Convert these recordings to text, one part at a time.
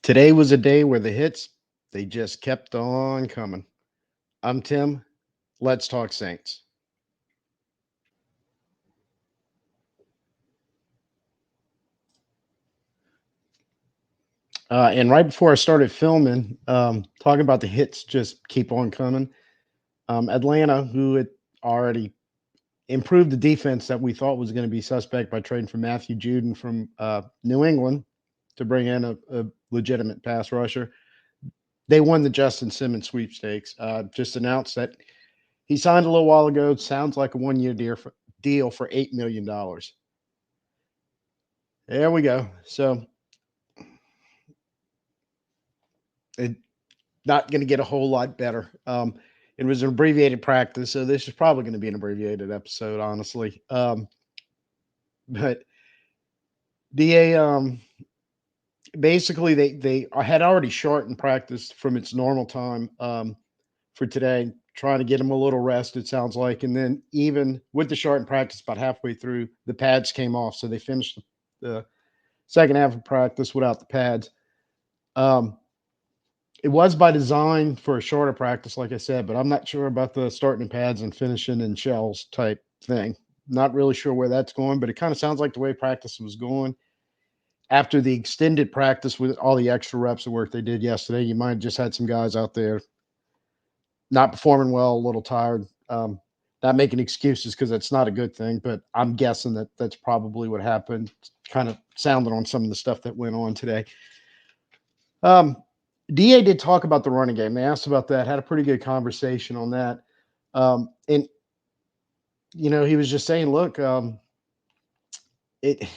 Today was a day where the hits, they just kept on coming. I'm Tim. Let's talk Saints. And right before I started filming, talking about the hits just keep on coming. Atlanta, who had already improved the defense that we thought was going to be suspect by trading for Matthew Juden from New England to bring in a legitimate pass rusher, they won the Justin Simmons sweepstakes. Just announced that he signed a little while ago. Sounds like a 1 year deal for $8 million. There we go. So it not going to get a whole lot better. It was an abbreviated practice, so this is probably going to be an abbreviated episode, honestly. But Da, basically they had already shortened practice from its normal time for today, trying to get him a little rest. It sounds like, and then even with the shortened practice, about halfway through, the pads came off, so they finished the second half of practice without the pads. Um, It was by design for a shorter practice, like I said, but I'm not sure about the starting in pads and finishing in shells type thing. Not really sure where that's going, but it kind of sounds like the way practice was going. After the extended practice with all the extra reps of work they did yesterday, you might have just had some guys out there not performing well, a little tired. Not making excuses because that's not a good thing, but I'm guessing that that's probably what happened. Kind of sounded on some of the stuff that went on today. Da did talk about the running game. They asked about that. Had a pretty good conversation on that. And he was just saying, look, it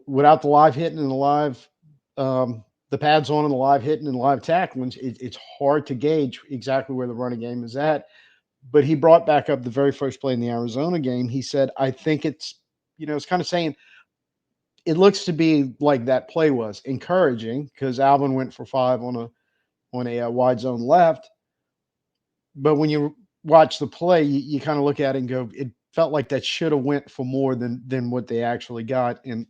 without the live hitting and the live the pads on and the live hitting and live tackling, it's hard to gauge exactly where the running game is at. But he brought back up the very first play in the Arizona game. He said, I think it's kind of saying it looks to be like that play was encouraging because Alvin went for 5 on a wide zone left. But when you watch the play, you kind of look at it and go, it felt like that should have went for more than what they actually got. And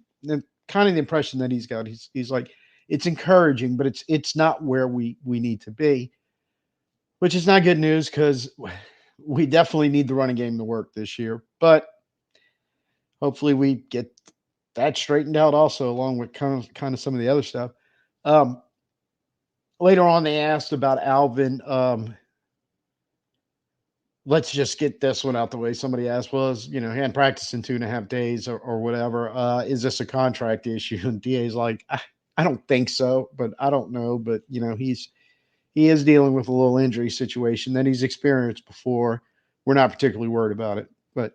kind of the impression that he's got, he's like, it's encouraging, but it's not where we need to be, which is not good news because we definitely need the running game to work this year. But hopefully we get that straightened out also, along with kind of some of the other stuff. Um, Later on, they asked about Alvin. Let's just get this one out the way. Somebody asked, was, he hadn't practiced in 2.5 days or whatever. Is this a contract issue? And DA's like, I don't think so, but I don't know. But, he is dealing with a little injury situation that he's experienced before. We're not particularly worried about it. But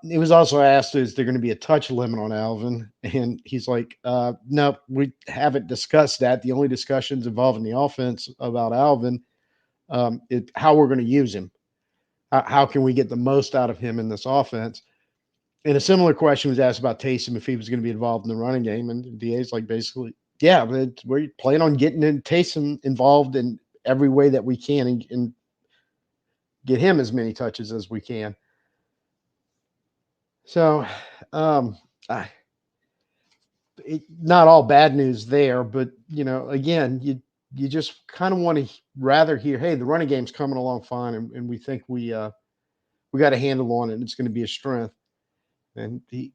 it was also asked, is there going to be a touch limit on Alvin? And he's like, no, we haven't discussed that. The only discussions involving the offense about Alvin, how we're going to use him. How can we get the most out of him in this offense? And a similar question was asked about Taysom, if he was going to be involved in the running game. And DA's like, basically, yeah, but we're planning on getting Taysom involved in every way that we can and get him as many touches as we can. So, not all bad news there, but again, you just kind of want to rather hear, hey, the running game's coming along fine, and we think we got a handle on it, and it's going to be a strength. And he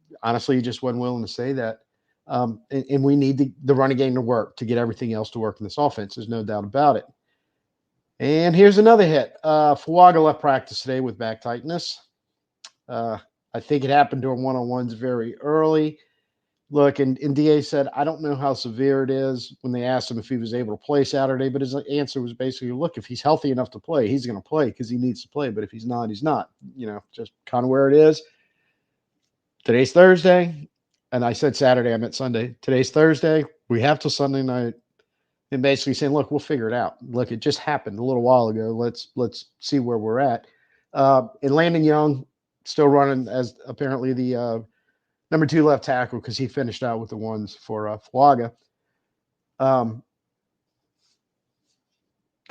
just wasn't willing to say that. And we need the running game to work to get everything else to work in this offense. There's no doubt about it. And here's another hit. Fuaga left practice today with back tightness. I think it happened during one-on-ones very early. Look, and DA said, I don't know how severe it is when they asked him if he was able to play Saturday, but his answer was basically, look, if he's healthy enough to play, he's going to play because he needs to play. But if he's not, he's not. Just kind of where it is. Today's Thursday, and I said Saturday, I meant Sunday. Today's Thursday. We have till Sunday night. And basically saying, look, we'll figure it out. Look, it just happened a little while ago. Let's see where we're at. And Landon Young still running as apparently the number 2 left tackle because he finished out with the ones for Fuaga. Kind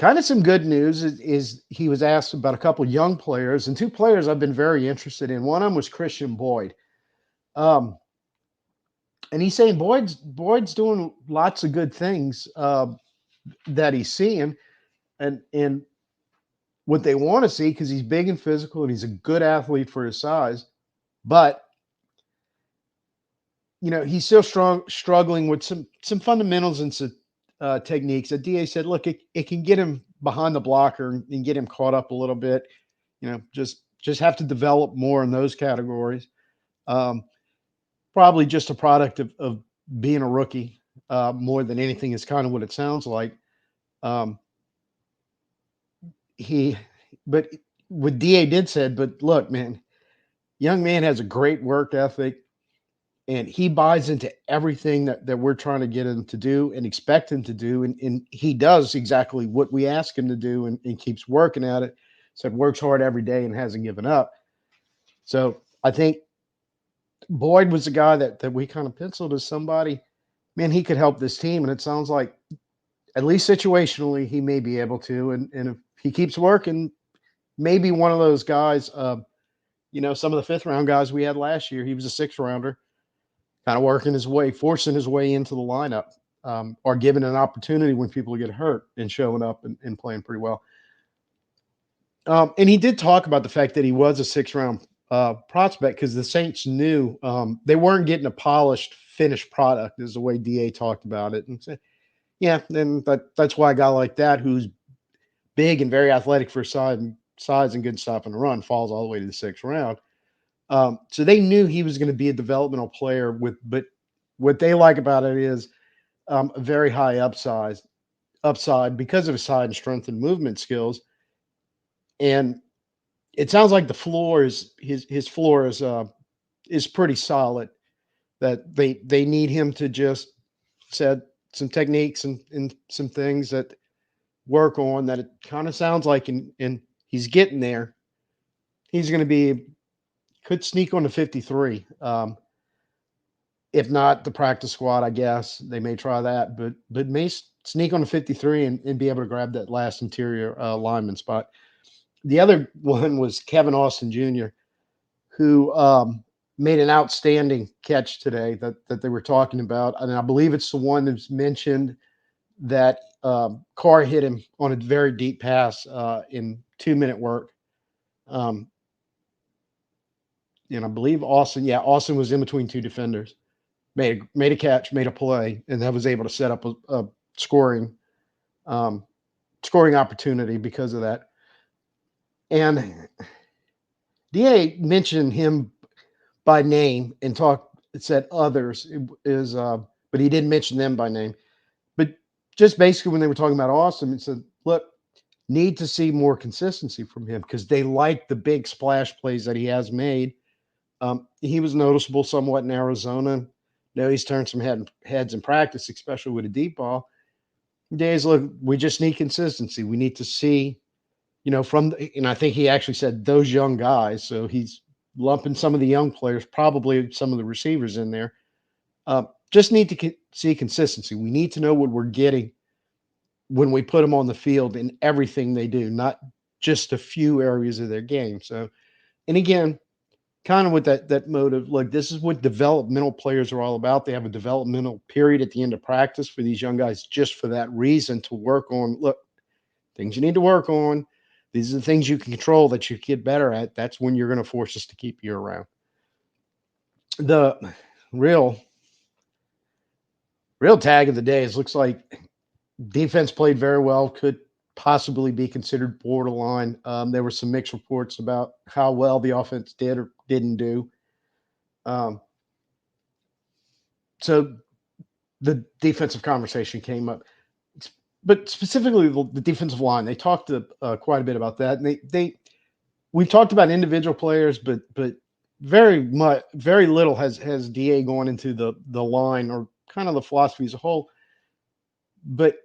of some good news is he was asked about a couple young players, and 2 players I've been very interested in. One of them was Kristian Boyd. And he's saying Boyd's doing lots of good things that he's seeing, and what they want to see because he's big and physical and he's a good athlete for his size, but he's still struggling with some fundamentals and some techniques. The DA said, look, it can get him behind the blocker and get him caught up a little bit. Just have to develop more in those categories. Um, Probably just a product of being a rookie more than anything is kind of what it sounds like. Um, he, but what DA did said, but look, man, young man has a great work ethic and he buys into everything that we're trying to get him to do and expect him to do. And he does exactly what we ask him to do and keeps working at it. Said works hard every day and hasn't given up. So I think Boyd was the guy that we kind of penciled as somebody, man, he could help this team. And it sounds like, at least situationally, he may be able to. And if he keeps working, maybe one of those guys, some of the fifth round guys we had last year, he was a sixth rounder, kind of working his way, forcing his way into the lineup, or given an opportunity when people get hurt and showing up and playing pretty well. And he did talk about the fact that he was a sixth round prospect because the Saints knew they weren't getting a polished, finished product, is the way DA talked about it. And said, yeah, then that's why a guy like that, who's big and very athletic for size and good stop and run, falls all the way to the sixth round. So they knew he was going to be a developmental player but what they like about it is a very high upside because of his size and strength and movement skills. And it sounds like the floor is his floor is pretty solid. That they need him to just set some techniques and some things that work on that. It kind of sounds like, and he's getting there. He's going to could sneak on to 53. If not the practice squad, I guess they may try that, but may sneak on to 53 and be able to grab that last interior lineman spot. The other one was Kevin Austin Jr., who made an outstanding catch today that they were talking about. And I believe it's the one that's mentioned that Carr hit him on a very deep pass in 2-minute work. And I believe Austin was in between two defenders, made a catch, made a play, and that was able to set up a scoring opportunity because of that. And DA mentioned him by name and said others but he didn't mention them by name. But just basically when they were talking about Austin, it said, look, need to see more consistency from him because they like the big splash plays that he has made. He was noticeable somewhat in Arizona. Now he's turned some heads in practice, especially with a deep ball. Days, look, we just need consistency. We need to see, and I think he actually said those young guys. So he's lumping some of the young players, probably some of the receivers in there. Just need to see consistency. We need to know what we're getting when we put them on the field in everything they do, not just a few areas of their game. So, and again, kind of with that motive, like this is what developmental players are all about. They have a developmental period at the end of practice for these young guys just for that reason to work on, look, things you need to work on. These are the things you can control that you get better at. That's when you're going to force us to keep you around. The real tag of the day is looks like defense played very well, could possibly be considered borderline. There were some mixed reports about how well the offense did or didn't do. So the defensive conversation came up, but specifically the defensive line. They talked quite a bit about that, and we've talked about individual players, but very little has DA gone into the line or kind of the philosophy as a whole. But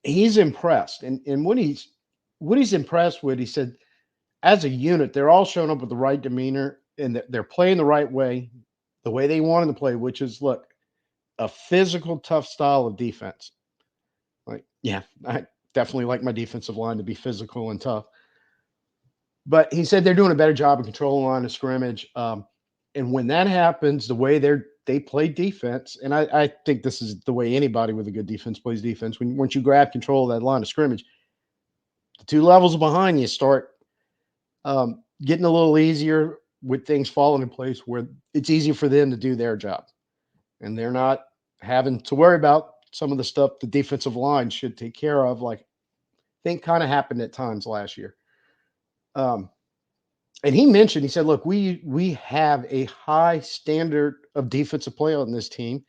he's impressed, and what he's impressed with, he said, as a unit, they're all showing up with the right demeanor and they're playing the right way, the way they wanted to play, which is, look, a physical, tough style of defense. Like, yeah, I definitely like my defensive line to be physical and tough. But he said they're doing a better job of controlling line of scrimmage. And when that happens, the way they're they played defense, and I think this is the way anybody with a good defense plays defense. Once you grab control of that line of scrimmage, the two levels behind you start getting a little easier with things falling in place where it's easier for them to do their job, and they're not having to worry about some of the stuff the defensive line should take care of, like I think kind of happened at times last year. Um, and he mentioned, he said, "Look, we have a high standard of defensive play on this team."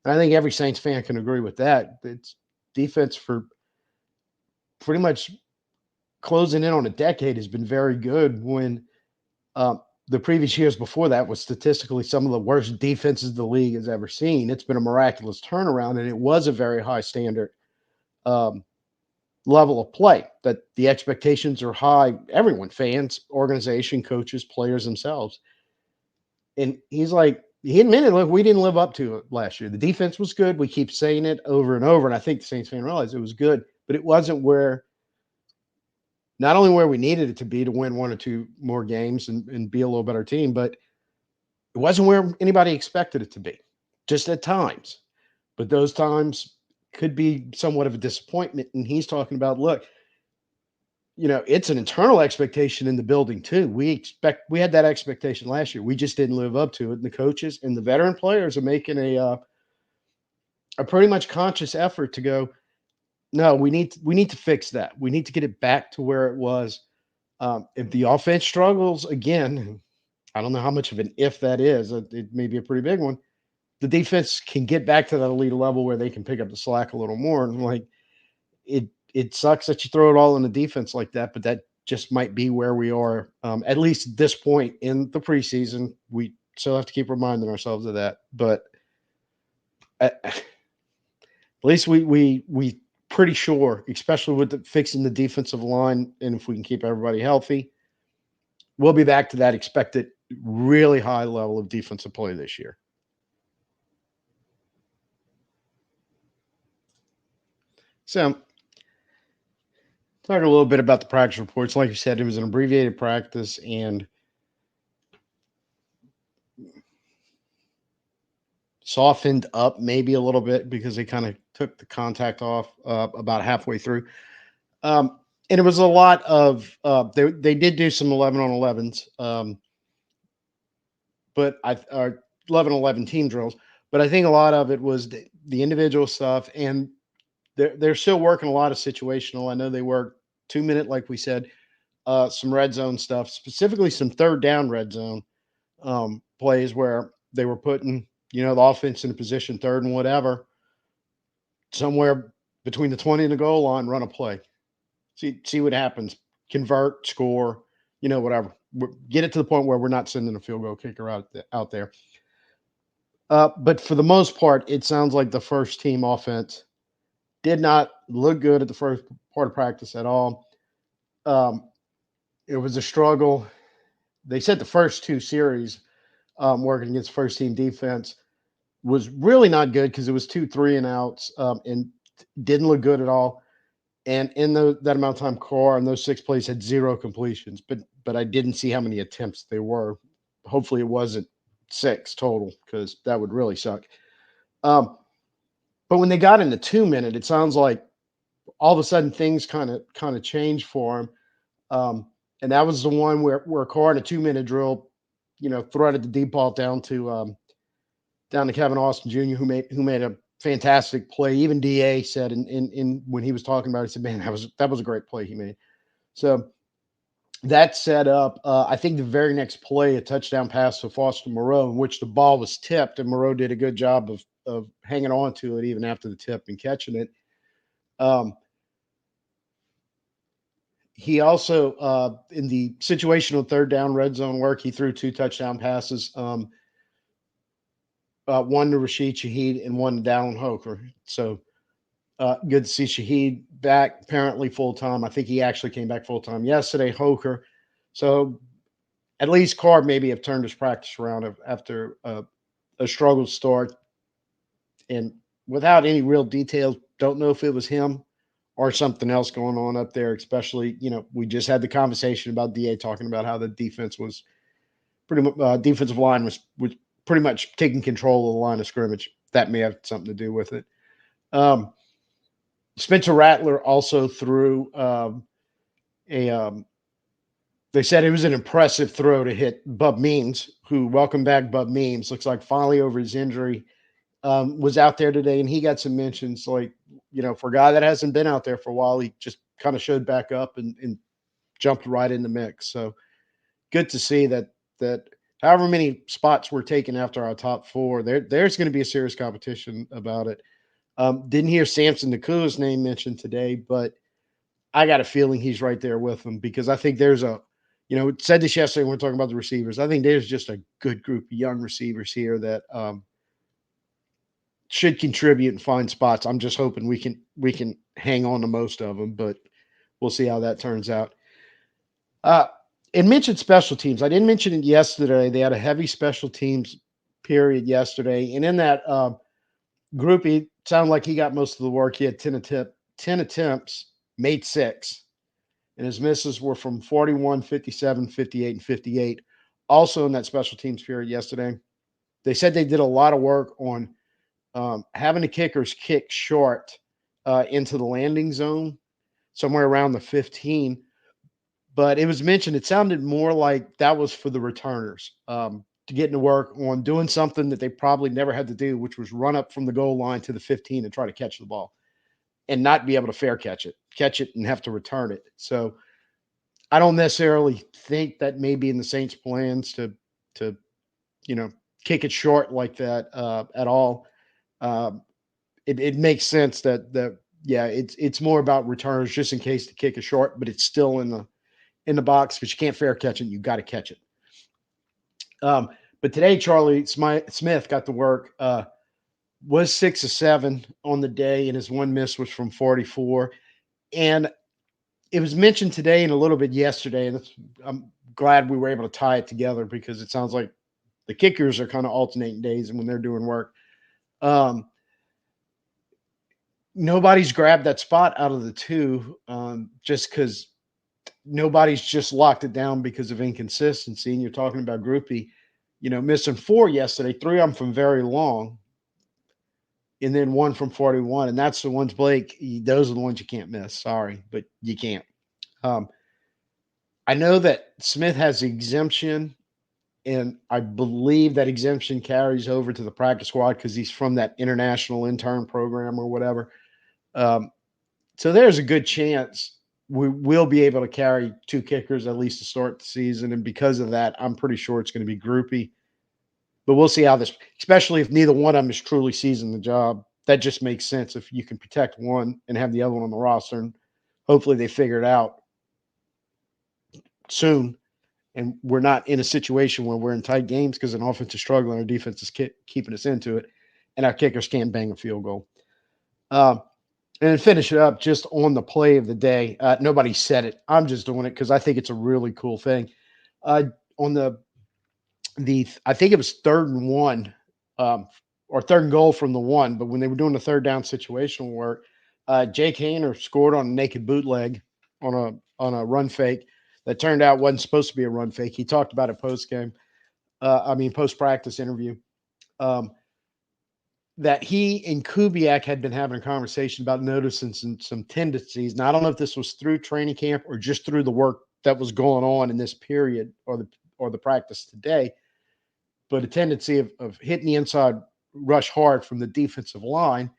And I think every Saints fan can agree with that. It's defense for pretty much closing in on a decade has been very good when the previous years before that was statistically some of the worst defenses the league has ever seen. It's been a miraculous turnaround, and it was a very high standard um, level of play that the expectations are high. Everyone, fans, organization, coaches, players themselves. And he's like, he admitted, look, we didn't live up to it last year. The defense was good. We keep saying it over and over. And I think the Saints fan realized it was good, but it wasn't not only where we needed it to be to win one or two more games and be a little better team, but it wasn't where anybody expected it to be, just at times. But those times could be somewhat of a disappointment. And he's talking about, look, it's an internal expectation in the building too. We had that expectation last year. We just didn't live up to it. And the coaches and the veteran players are making a pretty much conscious effort to go, no, we need to fix that. We need to get it back to where it was. If the offense struggles again, I don't know how much of an if that is. It may be a pretty big one. The defense can get back to that elite level where they can pick up the slack a little more. And like it sucks that you throw it all in the defense like that, but that just might be where we are. At least at this point in the preseason, we still have to keep reminding ourselves of that. But at least we pretty sure, especially with fixing the defensive line, and if we can keep everybody healthy, we'll be back to that expected really high level of defensive play this year. So, talk a little bit about the practice reports. Like you said, it was an abbreviated practice and softened up maybe a little bit because they kind of took the contact off about halfway through. And it was a lot of they did do some 11 on 11s, but 11-11 team drills. But I think a lot of it was the individual stuff, and they're still working a lot of situational. I know they work 2-minute, like we said, some red zone stuff, specifically some third down red zone plays where they were putting the offense in a position, third and whatever, somewhere between the 20 and the goal line, run a play. See what happens. Convert, score, whatever. Get it to the point where we're not sending a field goal kicker out there. But for the most part, it sounds like the first team offense did not look good at the first part of practice at all. It was a struggle. They said the first two series working against first team defense was really not good because it was 2 3-and-outs and didn't look good at all. And in that amount of time, Carr and those 6 plays had 0 completions, but I didn't see how many attempts there were. Hopefully it wasn't 6 total because that would really suck. But when they got in the 2-minute, it sounds like all of a sudden things kind of changed for him. And that was the one where Carr in a 2-minute drill, threaded the deep ball down to Kevin Austin Jr., who made a fantastic play. Even DA said in when he was talking about it, he said, man, that was a great play he made. So that set up, I think the very next play, a touchdown pass to Foster Moreau, in which the ball was tipped, and Moreau did a good job of hanging on to it even after the tip and catching it. He also, in the situational third down red zone work, he threw 2 touchdown passes, one to Rashid Shaheed and one to Dallin Hoker. So good to see Shaheed back, apparently full-time. I think he actually came back full-time yesterday, Hoker. So at least Carr maybe have turned his practice around after a struggle start. And without any real details, don't know if it was him or something else going on up there, especially, we just had the conversation about DA talking about how the defense was pretty much defensive line was pretty much taking control of the line of scrimmage. That may have something to do with it. Um, Spencer Rattler also threw a. They said it was an impressive throw to hit Bub Means, who welcome back Bub Means. Looks like finally over his injury. Was out there today, and he got some mentions. Like, for a guy that hasn't been out there for a while, he just kind of showed back up and jumped right in the mix. So good to see that however many spots we're taking after our top four, there's going to be a serious competition about it. Didn't hear Samson Nakua's name mentioned today, but I got a feeling he's right there with them, because I think there's said this yesterday when we're talking about the receivers. I think there's just a good group of young receivers here that should contribute and find spots. I'm just hoping we can hang on to most of them, but we'll see how that turns out. It mentioned special teams. I didn't mention it yesterday. They had a heavy special teams period yesterday, and in that group, he sounded like he got most of the work. He had 10 attempts, made 6, and his misses were from 41, 57, 58, and 58. Also in that special teams period yesterday, they said they did a lot of work on having the kickers kick short into the landing zone, somewhere around the 15. But it was mentioned, it sounded more like that was for the returners to get into work on doing something that they probably never had to do, which was run up from the goal line to the 15 and try to catch the ball and not be able to fair catch it and have to return it. So I don't necessarily think that may be in the Saints' plans to kick it short like that at all. It makes sense that it's more about returns just in case the kick is short, but it's still in the box because you can't fair catch it. You got to catch it. But today, Charlie Smith got to work. Was 6 of 7 on the day, and his one miss was from 44. And it was mentioned today and a little bit yesterday, and I'm glad we were able to tie it together, because it sounds like the kickers are kind of alternating days and when they're doing work. Nobody's grabbed that spot out of the two, just because nobody's just locked it down because of inconsistency. And you're talking about Groupie, missing 4 yesterday, 3 of them from very long, and then 1 from 41. And that's the ones, Blake, those are the ones you can't miss. Sorry, but you can't. I know that Smith has exemption, and I believe that exemption carries over to the practice squad because he's from that international intern program or whatever. So there's a good chance we will be able to carry 2 kickers at least to start the season. And because of that, I'm pretty sure it's going to be Groupie. But we'll see how this, especially if neither one of them is truly seizing the job. That just makes sense if you can protect one and have the other one on the roster. And hopefully they figure it out soon. And we're not in a situation where we're in tight games because an offense is struggling, our defense is keeping us into it, and our kickers can't bang a field goal. And then finish it up just on the play of the day. Nobody said it. I'm just doing it because I think it's a really cool thing. On the I think it was 3rd and 1, or 3rd and goal from the 1, but when they were doing the 3rd down situational work, Jake Haener scored on a naked bootleg on a run fake that turned out wasn't supposed to be a run fake. He talked about it post-game. Post-practice interview. That he and Kubiak had been having a conversation about noticing some tendencies. Now, I don't know if this was through training camp or just through the work that was going on in this period or the practice today, but a tendency of hitting the inside rush hard from the defensive line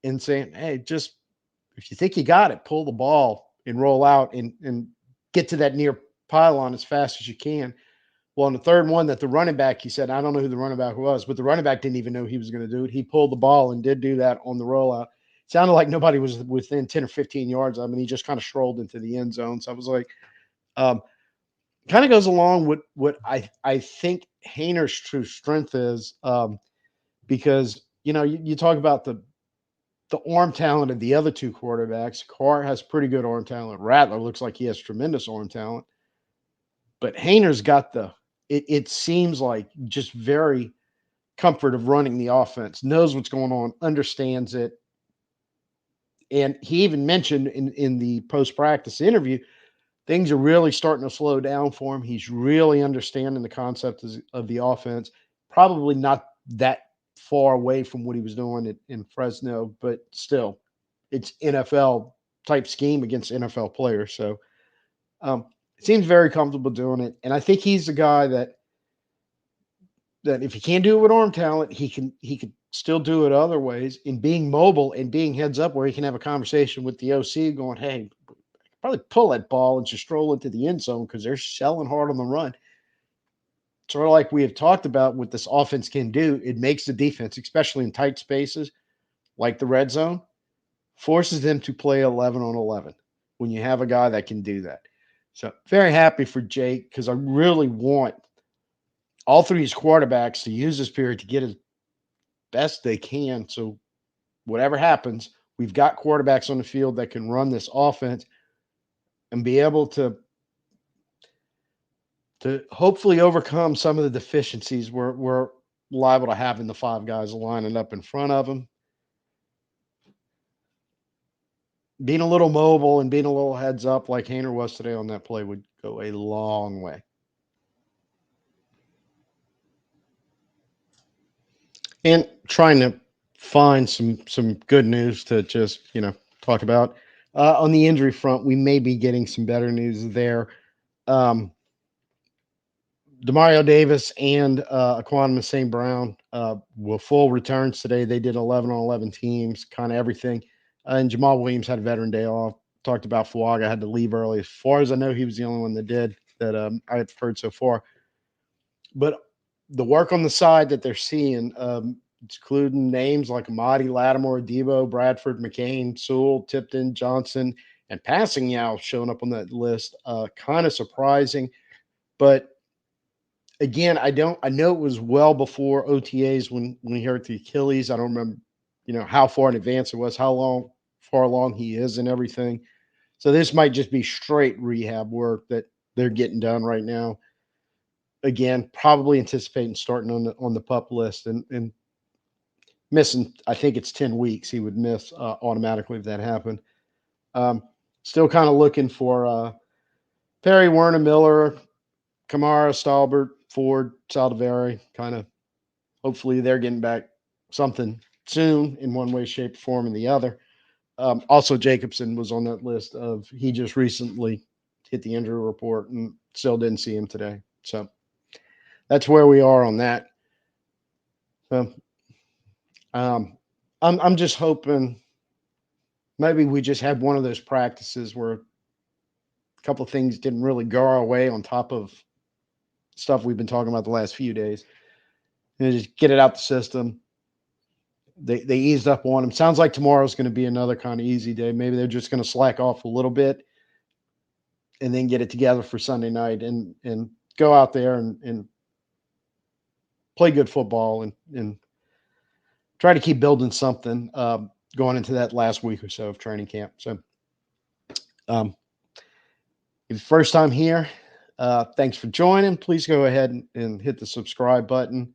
and saying, hey, just if you think you got it, pull the ball and roll out and get to that near pylon as fast as you can. Well, on the 3rd one that the running back, he said, I don't know who the running back was, but the running back didn't even know he was going to do it. He pulled the ball and did do that on the rollout. It sounded like nobody was within 10 or 15 yards. I mean, he just kind of strolled into the end zone. So I was like, kind of goes along with what I think Haener's true strength is, because, you talk about the arm talent of the other 2 quarterbacks. Carr has pretty good arm talent. Rattler looks like he has tremendous arm talent. But Haener's got it seems like just very comfort of running the offense, knows what's going on, understands it. And he even mentioned in the post-practice interview, things are really starting to slow down for him. He's really understanding the concept of the offense. probably not that far away from what he was doing in Fresno, but still, it's NFL type scheme against NFL players. So seems very comfortable doing it, and I think he's the guy that if he can't do it with arm talent, he could still do it other ways in being mobile and being heads up where he can have a conversation with the OC going, hey, probably pull that ball and just stroll into the end zone because they're selling hard on the run. Sort of like we have talked about what this offense can do, it makes the defense, especially in tight spaces like the red zone, forces them to play 11 on 11 when you have a guy that can do that. So very happy for Jake because I really want all three of his quarterbacks to use this period to get as best they can. So whatever happens, we've got quarterbacks on the field that can run this offense and be able to hopefully overcome some of the deficiencies we're liable to have in the five guys lining up in front of them. Being a little mobile and being a little heads up like Haener was today on that play would go a long way. And trying to find some good news to just, talk about. On the injury front, we may be getting some better news there. Demario Davis and Aquan St. Brown will full returns today. They did 11 on 11 teams, kind of everything. And Jamal Williams had a veteran day off. Talked about Fuaga had to leave early. As far as I know, he was the only one that did that I've heard so far. But the work on the side that they're seeing, including names like Amadi, Lattimore, Debo, Bradford, McCain, Sewell, Tipton, Johnson, and Passing Yao showing up on that list, kind of surprising. But again, I know it was well before OTAs when he hurt the Achilles. I don't remember, how far in advance it was, far along he is and everything. So this might just be straight rehab work that they're getting done right now. Again, probably anticipating starting on the PUP list and missing. I think it's 10 weeks he would miss automatically if that happened. Still kind of looking for Perry, Werner, Miller, Kamara, Stalbert, Ford, Saldivari, kind of hopefully they're getting back something soon in one way, shape, or form, and the other. Also, Jacobson was on that list of he just recently hit the injury report and still didn't see him today. So that's where we are on that. So I'm just hoping maybe we just had one of those practices where a couple of things didn't really go our way on top of stuff we've been talking about the last few days. And just get it out the system. They eased up on them. Sounds like tomorrow's going to be another kind of easy day. Maybe they're just going to slack off a little bit and then get it together for Sunday night and go out there and play good football and try to keep building something going into that last week or so of training camp. So if it's first time here, thanks for joining. Please go ahead and hit the subscribe button.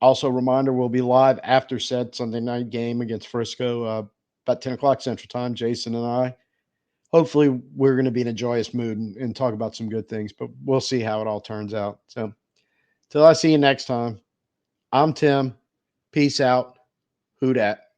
Also, reminder, we'll be live after said Sunday night game against Frisco about 10 o'clock Central Time, Jason and I. Hopefully, we're going to be in a joyous mood and talk about some good things, but we'll see how it all turns out. So, till I see you next time, I'm Tim. Peace out. Who dat?